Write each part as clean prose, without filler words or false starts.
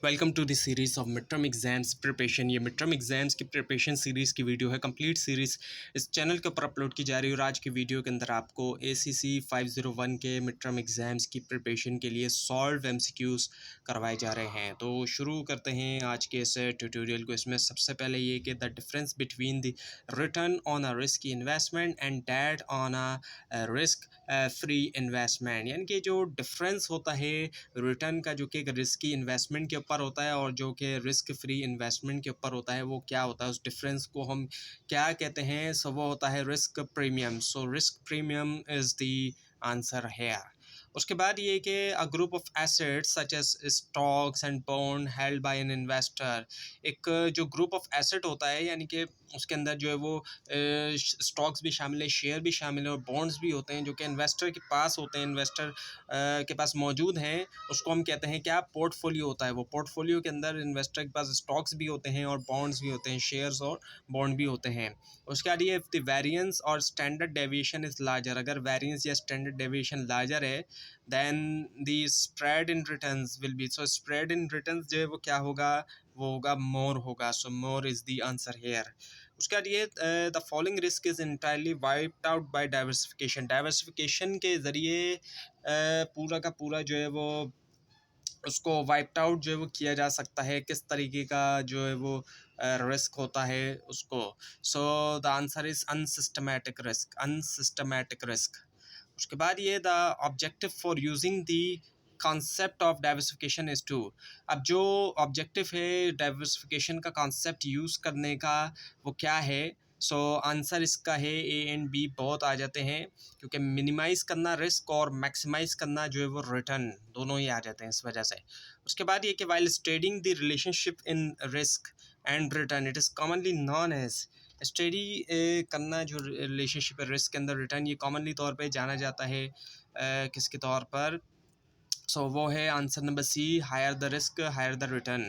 Welcome to the series of mid term exams preparation. ये mid term exams की preparation series की video है। Complete series इस channel के ऊपर अपलोड की जा रही है और आज की वीडियो के अंदर आपको ACC 501 के मिड टर्म एग्जाम्स की प्रिपरेशन के लिए सॉल्व MCQs करवाए जा रहे हैं। तो शुरू करते हैं आज के इस ट्यूटोरियल को। इसमें सबसे पहले ये कि the difference between the return on a risky investment and that on a risk free investment, यानी कि जो डिफरेंस होता है रिटर्न का जो कि एक रिस्की इन्वेस्टमेंट के ऊपर होता है और जो कि रिस्क फ्री इन्वेस्टमेंट के ऊपर होता है, वो क्या होता है, उस डिफरेंस को हम क्या कहते हैं। सो वो होता है risk premium. So risk premium is the answer here. उसके बाद ये कि a group of assets such as stocks and bond held by an investor, एक जो ग्रुप ऑफ एसेट होता है, यानी कि उसके अंदर जो है वो स्टॉक्स भी शामिल है, शेयर भी शामिल है और बॉन्ड्स भी होते हैं जो कि इन्वेस्टर के पास होते हैं, इन्वेस्टर के पास मौजूद हैं। उसको हम कहते हैं क्या, पोर्टफोलियो होता है। वो पोर्टफोलियो के अंदर इन्वेस्टर के पास स्टॉक्स भी होते हैं और बॉन्ड्स भी होते हैं, शेयर्स और बॉन्ड भी होते हैं। उसके बाद ये द वेरिएंस और स्टैंडर्ड डेविएशन इज़ लार्जर, अगर वेरिएंस या स्टैंडर्ड डेविएशन लार्जर है than the spread in returns will be, so spread in returns जो है वो क्या होगा, वो होगा मोर होगा। So more is the answer here. उसके बाद ये the following risk is entirely wiped out by diversification, diversification के ज़रिए पूरा का पूरा जो है वो उसको वाइप्ड आउट जो है वो किया जा सकता है। किस तरीके का जो है वो रिस्क होता है उसको। So the answer is unsystematic risk, unsystematic risk. उसके बाद ये the objective for using the concept of diversification is to, अब जो ऑब्जेक्टिव है डाइवर्सिफिकेशन का कॉन्सेप्ट यूज़ करने का, वो क्या है। सो आंसर इसका है ए एंड बी बहुत आ जाते हैं, क्योंकि मिनिमाइज़ करना रिस्क और मैक्सिमाइज़ करना जो है वो रिटर्न, दोनों ही आ जाते हैं इस वजह से। उसके बाद ये कि while studying the relationship in risk and return it is commonly known as, study करना जो रिलेशनशिप है रिस्क के अंदर रिटर्न, ये कॉमनली तौर पे जाना जाता है किसके तौर पर। सो वो है answer number C, higher the risk higher the return.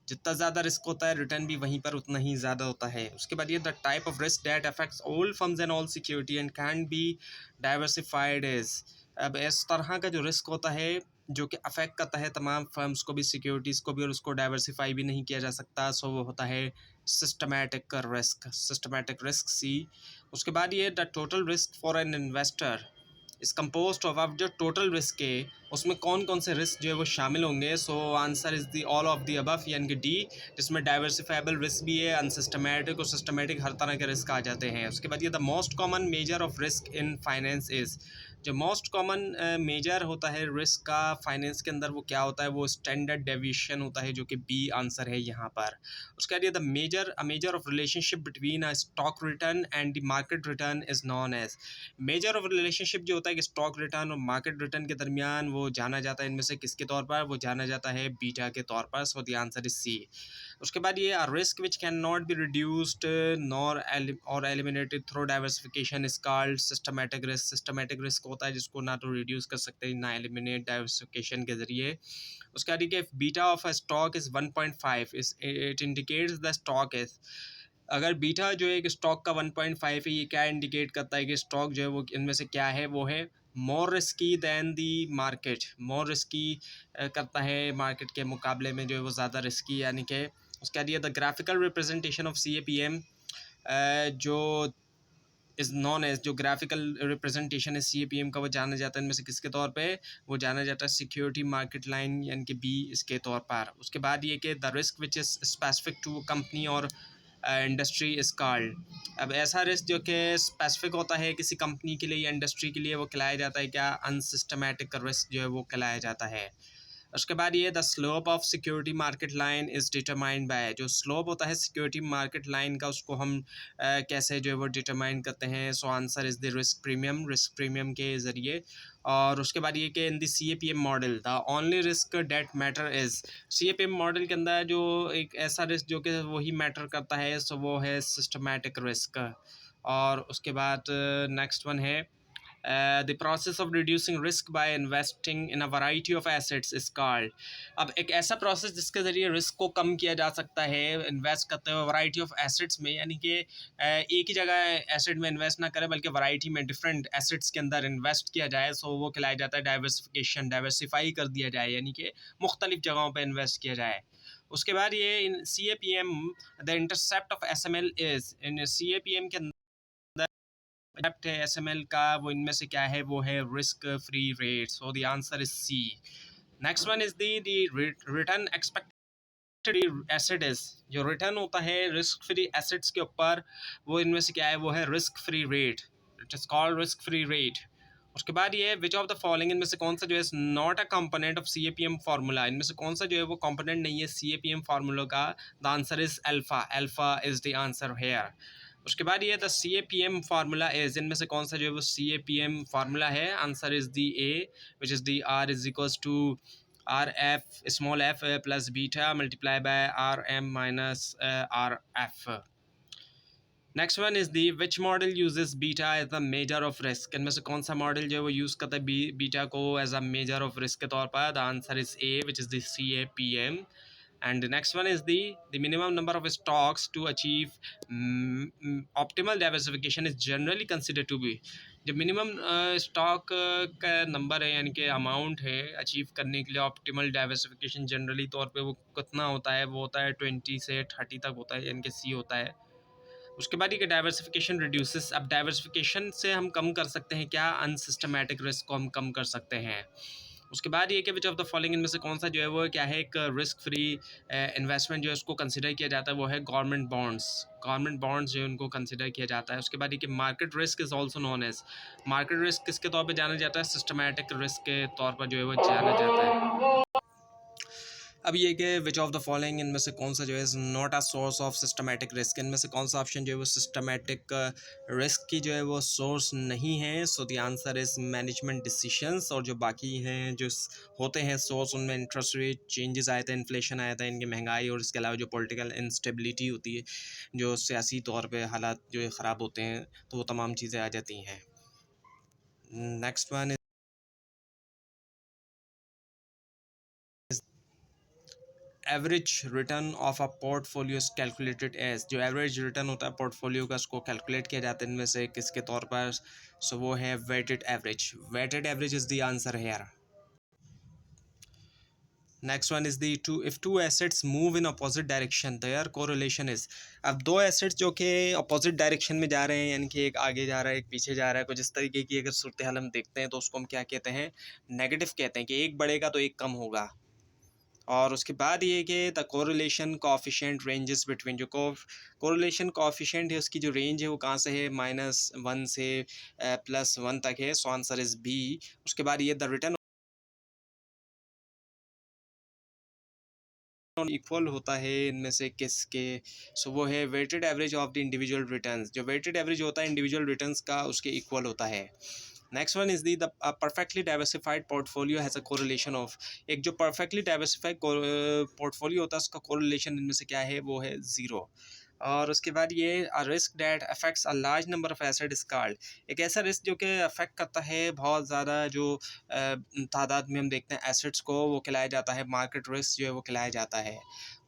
जितना ज़्यादा रिस्क होता है रिटर्न भी वहीं पर उतना ही ज़्यादा होता है। उसके बाद ये the type of risk that affects all firms and all security and can be diversified is, अब इस तरह का जो रिस्क होता है जो कि अफेक्ट करता है तमाम फर्म्स को भी, सिक्योरिटीज़ को भी, और उसको डाइवर्सिफाई भी नहीं किया जा सकता। सो वो होता है सिस्टमैटिक रिस्क, सिस्टमैटिक रिस्क सी। उसके बाद ये the total risk for an investor इस कम्पोस्ट ऑफ, अब जो टोटल रिस्क है उसमें कौन कौन से रिस्क जो है वो शामिल होंगे। सो answer is the all of the above, यानी कि डी, जिसमें डाइवर्सिफाइबल रिस्क भी है, अनसिस्टमैटिक और सिस्टमैटिक, हर तरह के रिस्क आ जाते हैं। उसके बाद ये the most common major of risk in finance is, जो मोस्ट कॉमन मेजर होता है रिस्क का फाइनेंस के अंदर, वो क्या होता है, वो स्टैंडर्ड डेविएशन होता है, जो कि बी आंसर है यहाँ पर। उसके बाद ये the measure of relationship between a stock return and the market return is known as, measure of relationship जो होता है कि स्टॉक रिटर्न और मार्केट रिटर्न के दरमियान, वो जाना जाता है इनमें से किसके तौर पर, वो जाना जाता है बीटा के तौर पर। So the answer is C. उसके बाद ये risk which can not be reduced nor और eliminated through diversification is called systematic risk, systematic risk होता है जिसको ना तो रिड्यूस कर सकते ना एलिमिनेट डाइवर्सिफिकेशन के जरिए। उसके बाद ये beta of a stock is 1.5 is it indicates the stock is, अगर बीटा जो है एक स्टॉक का 1.5 है, ये क्या इंडिकेट करता है कि स्टॉक जो है वो इनमें से क्या है, वो है more risky than the market, more risky करता है मार्केट के मुकाबले में, जो है वो ज़्यादा रिस्की, यानी कि उसके बाद ये the graphical representation of CAPM जो इज़ नॉन एज, जो ग्राफिकल रिप्रेजेंटेशन है CAPM का, वो जाना जाता है इनमें से किसके तौर पे, वो जाना जाता है सिक्योरिटी मार्केट लाइन, यानी कि बी इसके तौर पर। उसके बाद ये कि the risk which is specific to company और इंडस्ट्री इज़ कॉल्ड, अब ऐसा रिस्क जो कि स्पेसिफिक होता है किसी कंपनी के लिए या इंडस्ट्री के लिए, वो कहलाया जाता है क्या, अनसिस्टमैटिक रिस्क जो है वो कहलाया जाता है। उसके बाद ये the slope of security market line is determined by, जो स्लोप होता है सिक्योरिटी मार्केट लाइन का, उसको हम कैसे जो है वो डिटरमाइन करते हैं। So answer is the risk premium, risk premium के ज़रिए। और उसके बाद ये कि in the CAPM model the only risk that matter is, CAPM model के अंदर जो एक ऐसा रिस्क जो कि वही मैटर करता है, सो वो है सिस्टमैटिक रिस्क। और उसके बाद नेक्स्ट वन है the process of reducing risk by investing in a variety of assets is called. अब एक ऐसा प्रोसेस जिसके ज़रिए रिस्क को कम किया जा सकता है इन्वेस्ट करते हुए वैरायटी ऑफ एसेट्स में, यानी कि एक ही जगह एसेट में इन्वेस्ट ना करें बल्कि वैरायटी में डिफरेंट एसेट्स के अंदर इन्वेस्ट किया जाए, सो वो कहलाया जाता है डाइवर्सिफिकेशन। डाइवर्सिफाई कर दिया जाए यानी कि मुख्तलिफ जगहों पर इन्वेस्ट किया जाए। उसके बाद ये इन CAPM the intercept of SML is, in CAPM के इंटरसेप्ट है SML का, वो इनमें से क्या है, वो है risk free rate. So the answer is C। Next one is the return expected asset is, जो रिटर्न होता है रिस्क फ्री एसेट्स के ऊपर, वो इनमें से क्या है, वो है risk free rate. It is called risk free rate. उसके बाद ये विच ऑफ द फॉलोइंग, इनमें से कौन सा जो है not a component of CAPM formula, इनमें से कौन सा जो है वो कंपोनेंट नहीं है CAPM फार्मूला का। The answer is alpha. Alpha is the answer here. उसके बाद ये द CAPM फार्मूला इज, इनमें से कौन सा जो है वो CAPM फार्मूला है। Answer is the A, which is the R is equals to RF small f plus beta multiplied by RM minus RF। Next one is the which model uses beta as a measure of risk, इनमें से कौन सा model जो है वो use करता है beta को as a measure of risk के तौर पर। The answer is A, which is the CAPM। And next one is the minimum number of stocks to achieve optimal diversification is generally consider to be, जो minimum stock का number है यानी कि amount है achieve करने के लिए optimal diversification generally तौर पे वो कितना होता है, वो होता है 20 से 30 तक होता है, यानी कि C होता है। उसके बाद ये डाइवर्सिफिकेशन रिड्यूसेस, अब डाइवर्सिफिकेशन से हम कम कर सकते हैं क्या, अनसिस्टमैटिक रिस्क को हम कम कर सकते हैं। उसके बाद ये कि विच ऑफ द फॉलोइंग, इनमें से कौन सा जो है वो क्या है, एक रिस्क फ्री इन्वेस्टमेंट जो है उसको कंसिडर किया जाता है, वो है गवर्नमेंट बॉन्ड्स। गवर्नमेंट बॉन्ड्स जो है उनको कंसिडर किया जाता है। उसके बाद ये कि market risk is also known as, market risk किसके तौर पर जाना जाता है, सिस्टमैटिक रिस्क के तौर पर जो है वो जाना जाता है। अब ये कि विच ऑफ द फॉलोइंग, इनमें से कौन सा जो है not a source of systematic risk, इनमें से कौन सा ऑप्शन जो है वो सिस्टमैटिक रिस्क की जो है वो सोर्स नहीं है। सो the answer is management decisions. और जो बाकी हैं जो होते हैं सोर्स, उनमें इंटरेस्ट रेट चेंजेस आए थे, इन्फ्लेशन आया था, इनकी महंगाई, और इसके अलावा जो पॉलिटिकल इंस्टेबिलिटी होती है, जो सियासी तौर पर हालात जो है ख़राब होते हैं, तो वो तमाम चीज़ें आ जाती हैं। Next one, average return of a portfolio is calculated as, जो एवरेज रिटर्न होता है पोर्टफोलियो का, उसको कैलकुलेट किया जाता है इनमें से किसके तौर पर। सो वो है weighted average. Weighted average is the answer here. Next one is the two, if two assets move in opposite direction their correlation is, अब दो एसेट्स जो कि अपोजिट डायरेक्शन में जा रहे हैं, यानी कि एक आगे जा रहा है एक पीछे जा रहा है, कुछ इस तरीके की अगर सूरत हाल हम देखते हैं तो उसको हम क्या कहते हैं, नेगेटिव कहते हैं, कि एक बढ़ेगा तो एक कम होगा। और उसके बाद ये कि the correlation coefficient ranges between, जो कोरिलेशन कोएफिशिएंट है उसकी जो रेंज है वो कहाँ से है, -1 से +1 तक है। सो आंसर इज B। उसके बाद ये द रिटर्न इक्वल होता है इनमें से किसके। सो वो है weighted average of the individual returns, जो वेटेड एवरेज होता है इंडिविजुअल रिटर्न्स का उसके इक्वल होता है। Next one is the perfectly diversified portfolio has a correlation of, एक जो परफेक्टली डाइवर्सिफाइड पोर्टफोलियो होता है उसका कोरिलेशन इनमें से क्या है, वो है 0। और उसके बाद ये risk that affects a large number of asset is called, एक ऐसा रिस्क जो कि अफेक्ट करता है बहुत ज़्यादा जो तादाद में हम देखते हैं एसेट्स को, वो खिलाया जाता है मार्केट रिस्क जो है वो खिलाया जाता है।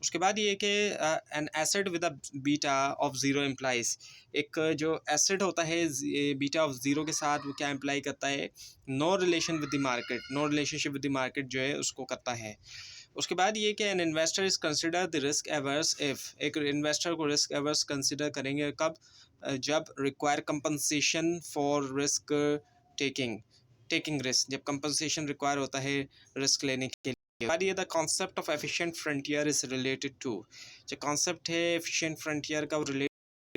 उसके बाद ये कि an asset with a beta of 0 implies, एक जो एसेट होता है बीटा ऑफ 0 के साथ वो क्या इम्प्लाई करता है, no relation with the market, no relationship with the market जो है उसको करता है। उसके बाद ये कि an investor is consider the risk averse if, एक इन्वेस्टर को रिस्क एवर्स कंसिडर करेंगे कब, जब require compensation for risk taking risk, जब कंपनसेशन रिक्वायर होता है रिस्क लेने के लिए। बाद ये the concept of efficient frontier is related to, जो कॉन्सेप्ट है एफिशिएंट फ्रंटियर का वो रिलेटेड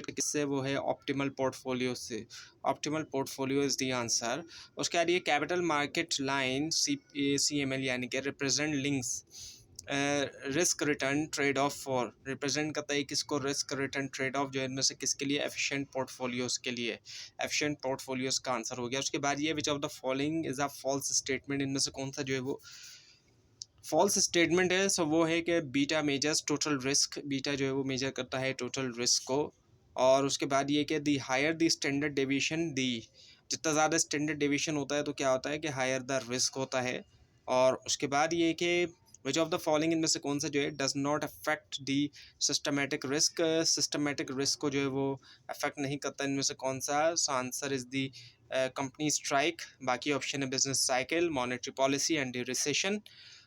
किससे, वो है ऑप्टिमल पोर्टफोलियो से। Optimal portfolio is the answer. उसके बाद ये कैपिटल मार्केट लाइन CML यानी कि represent links risk return trade off for, represent करता है किसको, रिस्क रिटर्न ट्रेड ऑफ, जो इनमें से किसके लिए, एफिशिएंट पोर्टफोलियोज के लिए। एफिशिएंट पोर्टफोलियोज का आंसर हो गया। उसके बाद ये which of the following is a false statement, इनमें से कौन सा जो है वो फॉल्स स्टेटमेंट है। सो वो है कि beta measures total risk, beta जो है वो मेजर करता है टोटल रिस्क को। और उसके बाद ये कि the higher the standard deviation the जितना ज़्यादा स्टैंडर्ड डेविएशन होता है तो क्या होता है कि हायर द रिस्क होता है। और उसके बाद ये कि विच ऑफ द फॉलोइंग इनमें से कौन सा जो है does not affect the systematic risk को जो है वो अफेक्ट नहीं करता, इनमें से कौन सा। So answer is the company strike. बाकी ऑप्शन है business cycle, monetary policy and recession.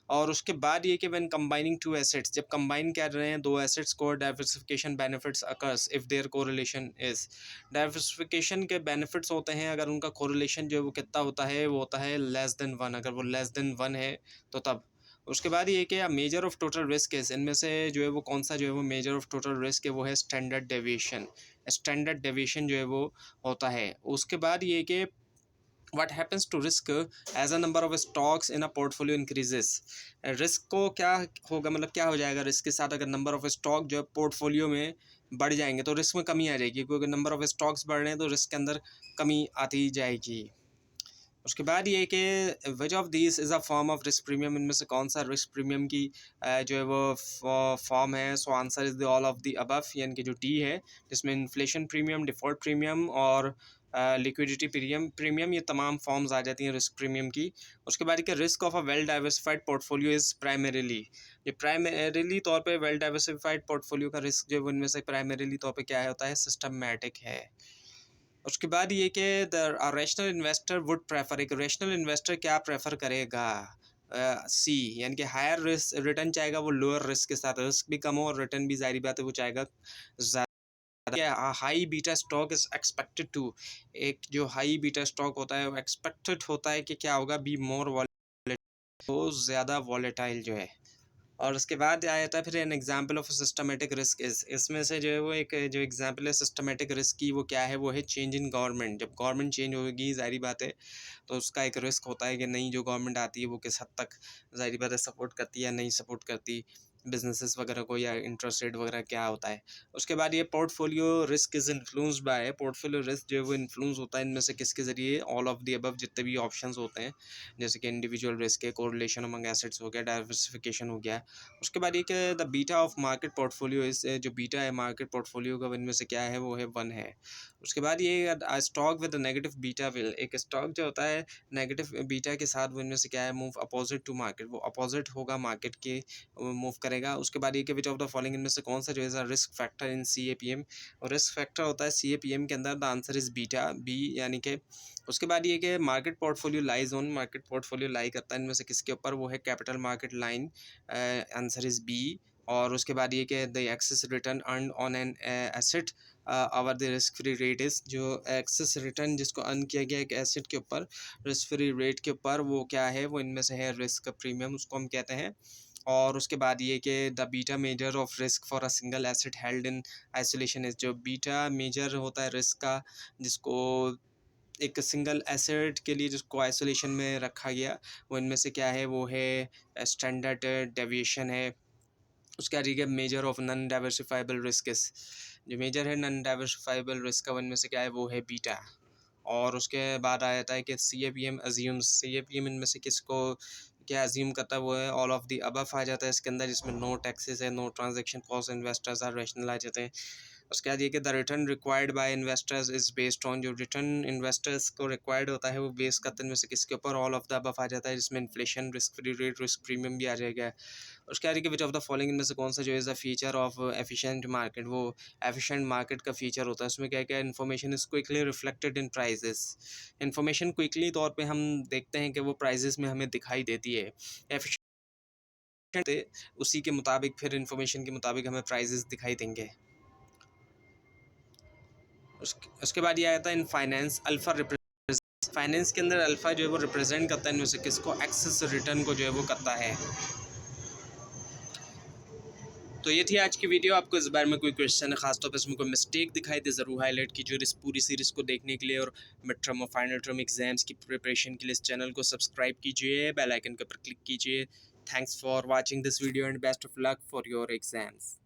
और उसके बाद ये कि व्हेन कंबाइनिंग टू एसेट्स, जब कंबाइन कर रहे हैं दो एसेट्स को, diversification benefits occurs if their correlation is. Diversification के बेनिफिट्स होते हैं अगर उनका कोरिलेशन जो है वो कितना होता है, वो होता है लेस देन वन। अगर वो लेस देन वन है तो तब। उसके बाद ये कि मेजर ऑफ टोटल रिस्क है, इनमें से जो है वो कौन सा जो है वो मेजर ऑफ टोटल रिस्क है, वो है स्टैंडर्ड डेविएशन। स्टैंडर्ड डेविएशन जो है वो होता है। उसके बाद ये कि what happens to risk as a number of stocks in a portfolio increases। Risk को क्या होगा, मतलब क्या हो जाएगा रिस्क के साथ अगर नंबर ऑफ स्टॉक जो है पोर्टफोलियो में बढ़ जाएंगे तो रिस्क में कमी आ जाएगी, क्योंकि नंबर ऑफ स्टॉक्स बढ़ रहे हैं तो रिस्क के अंदर कमी आती जाएगी। उसके बाद ये कि which of this is a form of risk premium, इनमें से कौन सा रिस्क प्रीमियम की जो है वो फॉर्म है। सो answer is the all of the above, यानी कि जो टी है, जिसमें इन्फ्लेशन प्रीमियम, डिफ़ॉल्ट प्रीमियम और लिक्विडिटी प्रीमियम ये तमाम फॉर्म्स आ जाती हैं रिस्क प्रीमियम की। उसके बाद कि risk of a well diversified portfolio is primarily, ये प्राइमरीली तौर पे वेल डाइवर्सिफाइड पोर्टफोलियो का रिस्क जो है उनमें से प्राइमरीली तौर पे क्या होता है, सिस्टमैटिक है। उसके बाद ये कि the rational investor would prefer, एक रैशनल इन्वेस्टर क्या प्रेफर करेगा, सी, यानी कि हायर रिस्क रिटर्न चाहेगा वो लोअर रिस्क के साथ, रिस्क भी कम हो और रिटर्न भी जाहिर बात है वो चाहेगा ज़्यादा। High beta stock is expected to, एक जो हाई बीटा स्टॉक होता है वो एक्सपेक्टेड होता है कि क्या होगा, बी मोर वॉलेटाइल, तो ज़्यादा वॉलेटाइल जो है। और उसके बाद आया था फिर an example of systematic risk इस, इसमें से जो है वो एक जो एग्जाम्पल है सिस्टमेटिक रिस्क की वो क्या है, वो है चेंज इन गवर्नमेंट। जब गवर्नमेंट चेंज होगी जाहिर बात है तो उसका एक रिस्क होता है कि नई जो गवर्नमेंट आती है वो किस हद तक जाहिर बात है सपोर्ट करती है या नहीं सपोर्ट करती बिजनेसेस वगैरह को, या इंटरेस्ट रेट वगैरह क्या होता है। उसके बाद ये portfolio risk is influenced by, portfolio risk जो है वो इन्फ्लुएंस होता है इनमें से किसके ज़रिए, ऑल ऑफ द अबव जितने भी ऑप्शंस होते हैं, जैसे कि इंडिविजुअल रिस्क है, कोरिलेशन अमंग एसेट्स हो गया, डाइवर्सिफिकेशन हो गया। उसके बाद एक the beta of market portfolio, इस जो बीटा है मार्केट पोर्टफोलियो का इनमें से क्या है, वो है 1 है। उसके बाद ये stock with negative beta will, एक स्टॉक जो होता है नेगेटिव बीटा के साथ वो इनमें से क्या है, मूव अपोजिट टू मार्केट, वो अपोजिट होगा मार्केट के, मूव करेगा। उसके बाद ये कि विच ऑफ द फॉलोइंग इनमें से कौन सा जो है रिस्क फैक्टर इन CAPM, और रिस्क फैक्टर होता है CAPM के अंदर, the answer is beta, B, यानी कि। उसके बाद ये कि market portfolio lies on, market portfolio lie करता है इनमें से किसके ऊपर, वो है capital market line, answer is B. और उसके बाद ये कि the excess return earn on an asset over the risk free rate is, जो एक्सेस रिटर्न जिसको अर्न किया गया एक एसेट के ऊपर रिस्क फ्री रेट के ऊपर, वो क्या है, वो इनमें से है रिस्क प्रीमियम, उसको हम कहते हैं। और उसके बाद ये कि the beta major of risk for a single asset held in isolation is, जो बीटा मेजर होता है रिस्क का जिसको एक सिंगल एसेट के लिए जिसको आइसोलेशन में रखा गया, वो इनमें से क्या है, वो है स्टैंडर्ड डेविएशन है। उसके बाद ये measure of non diversifiable risk, जो मेजर है नॉन डाइवर्सिफाइबल रिस्क का इनमें से क्या है, वो है बीटा। और उसके बाद आ जाता है कि CAPM अज्यूम्स, CAPM इनमें से किसको क्या अज्यूम करता है, वो है ऑल ऑफ दी अबव आ जाता है इसके अंदर, जिसमें नो टैक्सेस है, no transaction cost, investors are rational आ जाते हैं। उसके बाद ये कि the return required by investors is based on, जो रिटर्न इन्वेस्टर्स को रिक्वायर्ड होता है वो बेस करते हैं इनमें से किसके ऊपर, ऑल ऑफ द अबव आ जाता है, जिसमें inflation, risk free rate, risk premium भी आ जाएगा। उसके बाद विच ऑफ द फॉलोइंग इनमें से कौन सा जो है फीचर ऑफ एफिशिएंट मार्केट, वो एफिशिएंट मार्केट का फीचर होता है। उसमें क्या क्या information is quickly reflected in prices, information quickly तौर पे हम देखते हैं कि वो प्राइजेस में हमें दिखाई देती है। एफिशिएंट उसी के मुताबिक फिर इन्फॉर्मेशन के मुताबिक हमें प्राइजेस दिखाई देंगे। उसके बाद ये आता है इन फाइनेंस अल्फा, फाइनेंस के अंदर अल्फा जो है वो रिप्रेजेंट करता है इनमें से किसको, एक्सेस रिटर्न को जो है वो करता है। तो ये थी आज की वीडियो। आपको इस बारे में कोई क्वेश्चन है, खासतौर पर इसमें कोई मिस्टेक दिखाई दे, ज़रूर हाईलाइट कीजिए। और इस पूरी सीरीज़ को देखने के लिए और मिड टर्म और फाइनल टर्म एग्जाम्स की प्रिपरेशन के लिए इस चैनल को सब्सक्राइब कीजिए, बेल आइकन के ऊपर क्लिक कीजिए। Thanks for watching this video and best of luck for your exams.